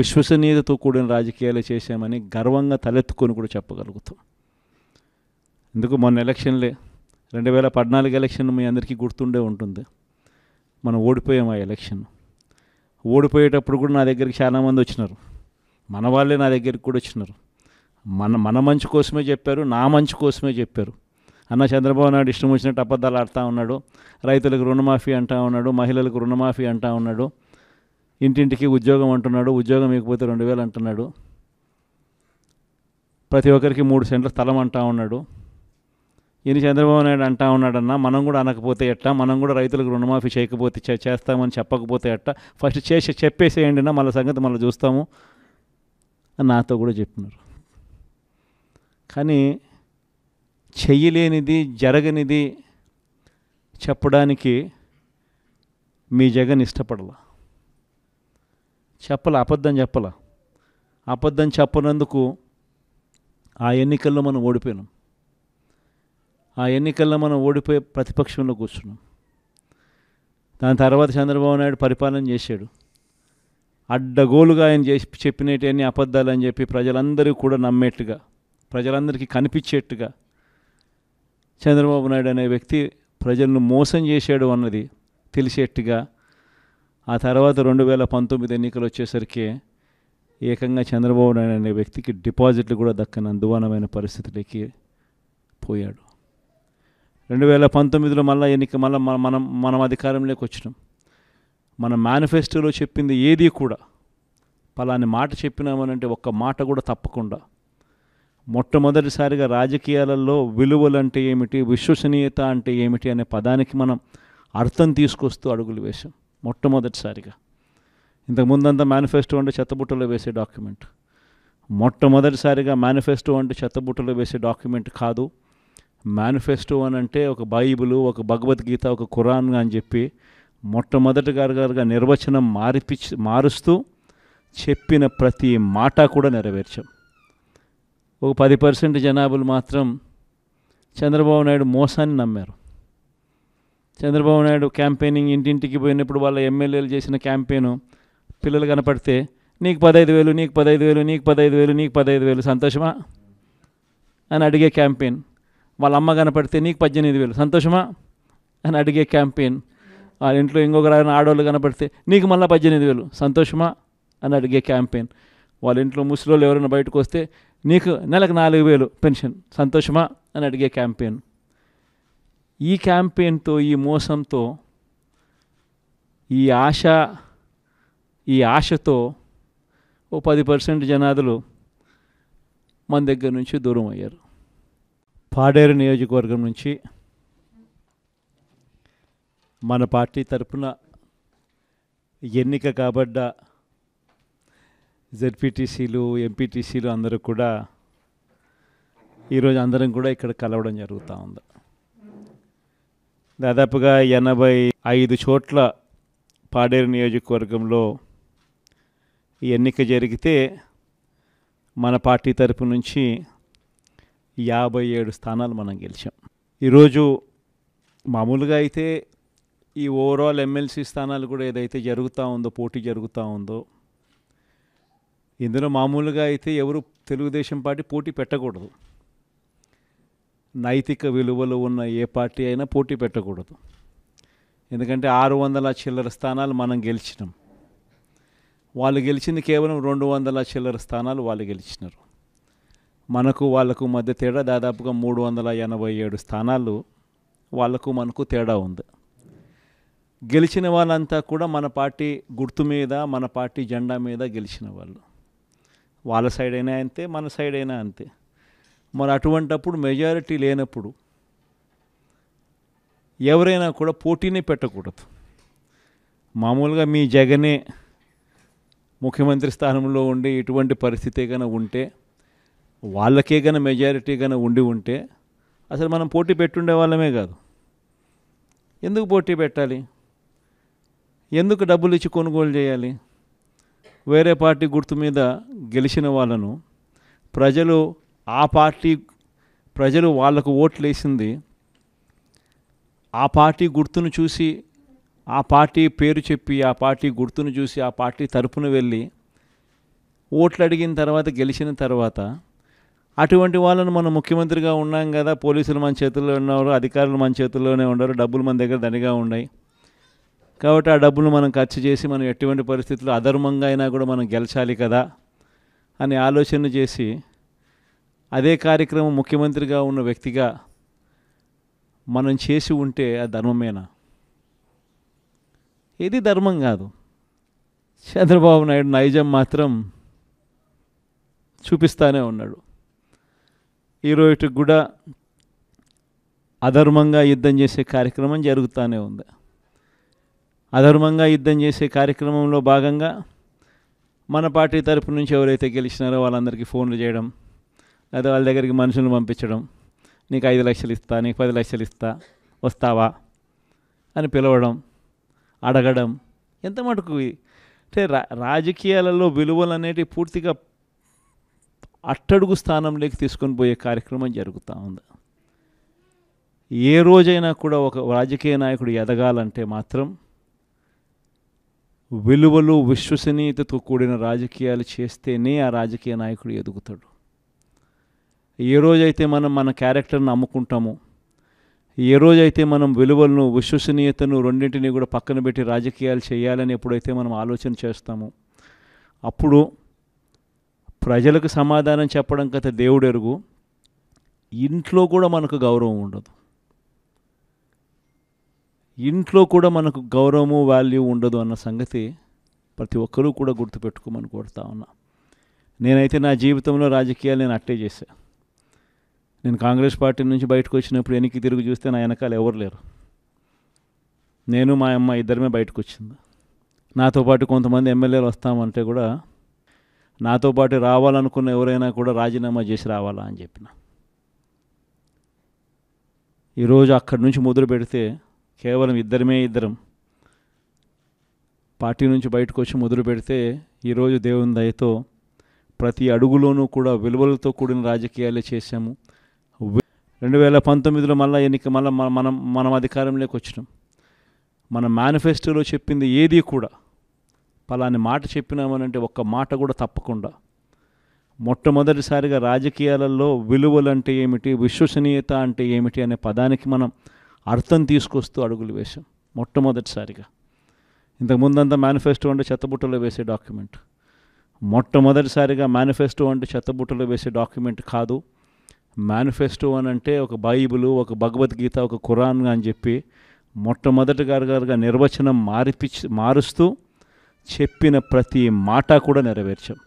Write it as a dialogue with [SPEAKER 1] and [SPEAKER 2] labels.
[SPEAKER 1] విశ్వసనీయతతో కూడిన రాజకీయాలు చేశామని గర్వంగా తలెత్తుకొని కూడా చెప్పగలుగుతాం. ఎందుకు మొన్న ఎలక్షన్లే 2014 ఎలక్షన్ మీ అందరికీ గుర్తుండే ఉంటుంది. మనం ఓడిపోయాం ఆ ఎలక్షన్. ఓడిపోయేటప్పుడు కూడా నా దగ్గరికి చాలామంది వచ్చినారు, మన వాళ్ళే నా దగ్గరికి కూడా వచ్చినారు. మన మంచి కోసమే చెప్పారు, నా మంచి కోసమే చెప్పారు. అన్న చంద్రబాబు నాయుడు ఇష్టం వచ్చినట్టు అబద్ధాలు ఆడుతూ ఉన్నాడు, రైతులకు రుణమాఫీ అంటూ ఉన్నాడు, మహిళలకు రుణమాఫీ అంటూ ఉన్నాడు, ఇంటింటికి ఉద్యోగం అంటున్నాడు, ఉద్యోగం ఇకపోతే 2000 అంటున్నాడు, ప్రతి ఒక్కరికి 3 సెంట్ల స్థలం అంటూ ఉన్నాడు. ఈయన చంద్రబాబు నాయుడు అంటూ ఉన్నాడన్నా, మనం కూడా అనకపోతే ఎట్టా, మనం కూడా రైతులకు రుణమాఫీ చేయకపోతే చేస్తామని చెప్పకపోతే ఎట్టా, ఫస్ట్ చెప్పేసేయండి నా, మళ్ళీ సంగతి మళ్ళీ చూస్తాము అని నాతో కూడా చెప్పినారు. కానీ చెయ్యలేనిది, జరగనిది చెప్పడానికి మీ జగన్ ఇష్టపడలా, అబద్ధం చెప్పలా. అబద్ధం చెప్పనందుకు ఆ ఎన్నికల్లో మనం ఓడిపోయినాం. ఆ ఎన్నికల్లో మనం ఓడిపోయి ప్రతిపక్షంలో కూర్చున్నాం. దాని తర్వాత చంద్రబాబు నాయుడు పరిపాలన చేశాడు. అడ్డగోలుగా ఆయన చెప్పినవన్నీ అబద్ధాలు అని చెప్పి ప్రజలందరూ కూడా నమ్మేట్టుగా, ప్రజలందరికీ కనిపించేట్టుగా చంద్రబాబు నాయుడు అనే వ్యక్తి ప్రజలను మోసం చేశాడు అన్నది తెలిసేట్టుగా ఆ తర్వాత 2019 ఎన్నికలు వచ్చేసరికి ఏకంగా చంద్రబాబు నాయుడు అనే వ్యక్తికి డిపాజిట్లు కూడా దక్కని అందువానమైన పరిస్థితులకి పోయాడు. 2019లో మళ్ళీ మనం అధికారంలోకి వచ్చినాం. మన మేనిఫెస్టోలో చెప్పింది ఏది కూడా పలాని మాట చెప్పినామనంటే ఒక్క మాట కూడా తప్పకుండా మొట్టమొదటిసారిగా రాజకీయాలలో విలువలు అంటే ఏమిటి, విశ్వసనీయత అంటే ఏమిటి అనే పదానికి మనం అర్థం తీసుకొస్తూ అడుగులు వేసాం మొట్టమొదటిసారిగా. ఇంతకుముందంతా మేనిఫెస్టో అంటే చెత్తబుట్టలో వేసే డాక్యుమెంట్. మొట్టమొదటిసారిగా మేనిఫెస్టో అంటే చెత్తబుట్టలో వేసే డాక్యుమెంట్ కాదు. మేనిఫెస్టో అని అంటే ఒక బైబిలు, ఒక భగవద్గీత, ఒక ఖురాన్ అని చెప్పి మొట్టమొదటిగా నిర్వచనం మారుస్తూ చెప్పిన ప్రతి మాట కూడా నెరవేర్చాం. ఒక 10% జనాభాలు మాత్రం చంద్రబాబు నాయుడు మోసాన్ని నమ్మారు. చంద్రబాబు నాయుడు క్యాంపెయినింగ్ ఇంటింటికి పోయినప్పుడు వాళ్ళ ఎమ్మెల్యేలు చేసిన క్యాంపెయిన్ పిల్లలు కనపడితే నీకు 15,000, నీకు 15,000, నీకు 15,000, నీకు 15,000 సంతోషమా అని అడిగే క్యాంపెయిన్. వాళ్ళ అమ్మ కనపడితే నీకు 18,000 సంతోషమా అని అడిగే క్యాంపెయిన్. వాళ్ళ ఇంట్లో ఇంకొక ఆడవాళ్ళు కనపడితే నీకు మళ్ళీ 18,000 సంతోషమా అని అడిగే క్యాంపెయిన్. వాళ్ళ ఇంట్లో ముసలోళ్ళు ఎవరైనా బయటకు వస్తే నీకు నెలకు 4,000 పెన్షన్ సంతోషమా అని అడిగే క్యాంపెయిన్. ఈ క్యాంపెయిన్తో, ఈ మోసంతో, ఈ ఆశతో ఓ 10% జనాదులు మన దగ్గర నుంచి దూరం అయ్యారు. పాడేరు నియోజకవర్గం నుంచి మన పార్టీ తరఫున ఎన్నిక కాబడ్డ జెడ్పీటీసీలు, ఎంపీటీసీలు అందరూ కూడా ఈరోజు అందరం కూడా ఇక్కడ కలవడం జరుగుతూ ఉంది. దాదాపుగా 85 చోట్ల పాడేరు నియోజకవర్గంలో ఈ ఎన్నిక జరిగితే మన పార్టీ తరపు నుంచి 57 స్థానాలు మనం గెలిచాం. ఈరోజు మామూలుగా అయితే ఈ ఓవరాల్ ఎమ్మెల్సీ స్థానాలు కూడా ఏదైతే జరుగుతూ ఉందో, పోటీ జరుగుతూ ఉందో, ఇందులో మామూలుగా అయితే ఎవరు తెలుగుదేశం పార్టీ పోటీ పెట్టకూడదు. నైతిక విలువలు ఉన్న ఏ పార్టీ అయినా పోటీ పెట్టకూడదు. ఎందుకంటే 600 చిల్లర స్థానాలు మనం గెలిచినాం. వాళ్ళు గెలిచింది కేవలం 200 చిల్లర స్థానాలు వాళ్ళు గెలిచినారు. వాళ్ళకు మధ్య తేడా దాదాపుగా 387 స్థానాలు వాళ్ళకు మనకు తేడా ఉంది. గెలిచిన వాళ్ళంతా కూడా మన పార్టీ గుర్తు మీద, మన పార్టీ జెండా మీద గెలిచిన వాళ్ళు. వాళ్ళ సైడ్ అయినా అంతే, మన సైడ్ అయినా అంతే. మరి అటువంటప్పుడు మెజారిటీ లేనప్పుడు ఎవరైనా కూడా పోటీనే పెట్టకూడదు. మామూలుగా మీ జగనే ముఖ్యమంత్రి స్థానంలో ఉండి ఇటువంటి పరిస్థితి కన్నా ఉంటే, వాళ్ళకే కన్నా మెజారిటీ కన్నా ఉంటే అసలు మనం పోటీ పెట్టుండే వాళ్ళమే కాదు. ఎందుకు పోటీ పెట్టాలి? ఎందుకు డబ్బులు ఇచ్చి కొనుగోలు చేయాలి? వేరే పార్టీ గుర్తు మీద గెలిచిన వాళ్ళను ప్రజలు వాళ్లకు ఓట్లు వేసింది ఆ పార్టీ గుర్తును చూసి, ఆ పార్టీ పేరు చెప్పి, ఆ పార్టీ గుర్తును చూసి, ఆ పార్టీ తరపున వెళ్ళి ఓట్లు అడిగిన తర్వాత గెలిచిన తర్వాత అటువంటి వాళ్ళను మనం ముఖ్యమంత్రిగా ఉన్నాం కదా, పోలీసులు మన చేతుల్లో ఉన్నారు, అధికారులు మన చేతుల్లోనే ఉండరు, డబ్బులు మన దగ్గర దండిగా ఉన్నాయి కాబట్టి ఆ డబ్బులు మనం ఖర్చు చేసి మనం ఎటువంటి పరిస్థితుల్లో అధర్మంగా అయినా కూడా మనం గెలిచాలి కదా అని ఆలోచన చేసి అదే కార్యక్రమం ముఖ్యమంత్రిగా ఉన్న వ్యక్తిగా మనం చేసి ఉంటే ఆ ధర్మమేనా? ఇది ధర్మం కాదు. చంద్రబాబు నాయుడు నైజం మాత్రం చూపిస్తానే ఉన్నాడు. ఈరోజు కూడా అధర్మంగా యుద్ధం చేసే కార్యక్రమం జరుగుతూనే ఉంది. అధర్మంగా యుద్ధం చేసే కార్యక్రమంలో భాగంగా మన పార్టీ తరపు నుంచి ఎవరైతే గెలిచినారో వాళ్ళందరికీ ఫోన్లు చేయడం, లేదా వాళ్ళ దగ్గరికి మనుషులను పంపించడం, నీకు 5 లక్షలు ఇస్తా, నీకు 10 లక్షలు ఇస్తా, వస్తావా అని పిలవడం, అడగడం. ఎంత మటుకు అంటే రాజకీయాలలో విలువలు అనేటివి పూర్తిగా అట్టడుగు స్థానంలోకి తీసుకొని పోయే కార్యక్రమం జరుగుతూ ఉంది. ఏ రోజైనా కూడా ఒక రాజకీయ నాయకుడు ఎదగాలంటే మాత్రం విలువలు విశ్వసనీయతతో కూడిన రాజకీయాలు చేస్తేనే ఆ రాజకీయ నాయకుడు ఎదుగుతాడు. ఏ రోజైతే మనం మన క్యారెక్టర్ని అమ్ముకుంటామో, ఏ రోజైతే మనం విలువలను విశ్వసనీయతను రెండింటినీ కూడా పక్కన పెట్టి రాజకీయాలు చేయాలని ఎప్పుడైతే మనం ఆలోచన చేస్తామో అప్పుడు ప్రజలకు సమాధానం చెప్పడం కథ దేవుడు ఎరుగు, ఇంట్లో కూడా మనకు గౌరవం ఉండదు. ఇంట్లో కూడా మనకు గౌరవము వాల్యూ ఉండదు అన్న సంగతి ప్రతి ఒక్కరూ కూడా గుర్తుపెట్టుకోమని కోరుతా ఉన్నా. నేనైతే నా జీవితంలో రాజకీయాలు నేను అట్టే చేశా. నేను కాంగ్రెస్ పార్టీ నుంచి బయటకు వచ్చినప్పుడు వెనక్కి తిరిగి చూస్తే నా వెనకాల ఎవరు లేరు. నేను మా అమ్మ ఇద్దరమే బయటకు వచ్చింది. నాతో పాటు కొంతమంది ఎమ్మెల్యేలు వస్తామంటే కూడా నాతో పాటు రావాలనుకున్న ఎవరైనా కూడా రాజీనామా చేసి రావాలా అని చెప్పిన. ఈరోజు అక్కడి నుంచి మొదలు పెడితే కేవలం ఇద్దరం పార్టీ నుంచి బయటకు వచ్చి మొదలు పెడితే ఈరోజు దేవుని దయతో ప్రతి అడుగులోనూ కూడా విలువలతో కూడిన రాజకీయాలే చేశాము. 2019లో మనం అధికారంలోకి వచ్చినాం. మన మేనిఫెస్టోలో చెప్పింది ఏది కూడా పలాని మాట చెప్పినామనంటే ఒక్క మాట కూడా తప్పకుండా మొట్టమొదటిసారిగా రాజకీయాలలో విలువలు అంటే ఏమిటి, విశ్వసనీయత అంటే ఏమిటి అనే పదానికి మనం అర్థం తీసుకొస్తూ అడుగులు వేశాం మొట్టమొదటిసారిగా. ఇంతకుముందంతా మేనిఫెస్టో అంటే చెత్తబుట్టలో వేసే డాక్యుమెంట్. మొట్టమొదటిసారిగా మేనిఫెస్టో అంటే చెత్తబుట్టలో వేసే డాక్యుమెంట్ కాదు. మేనిఫెస్టో అని అంటే ఒక బైబిలు, ఒక భగవద్గీత, ఒక ఖురాన్ అని చెప్పి మొట్టమొదటిగా నిర్వచనం మారుస్తూ చెప్పిన ప్రతి మాట కూడా నెరవేర్చాం.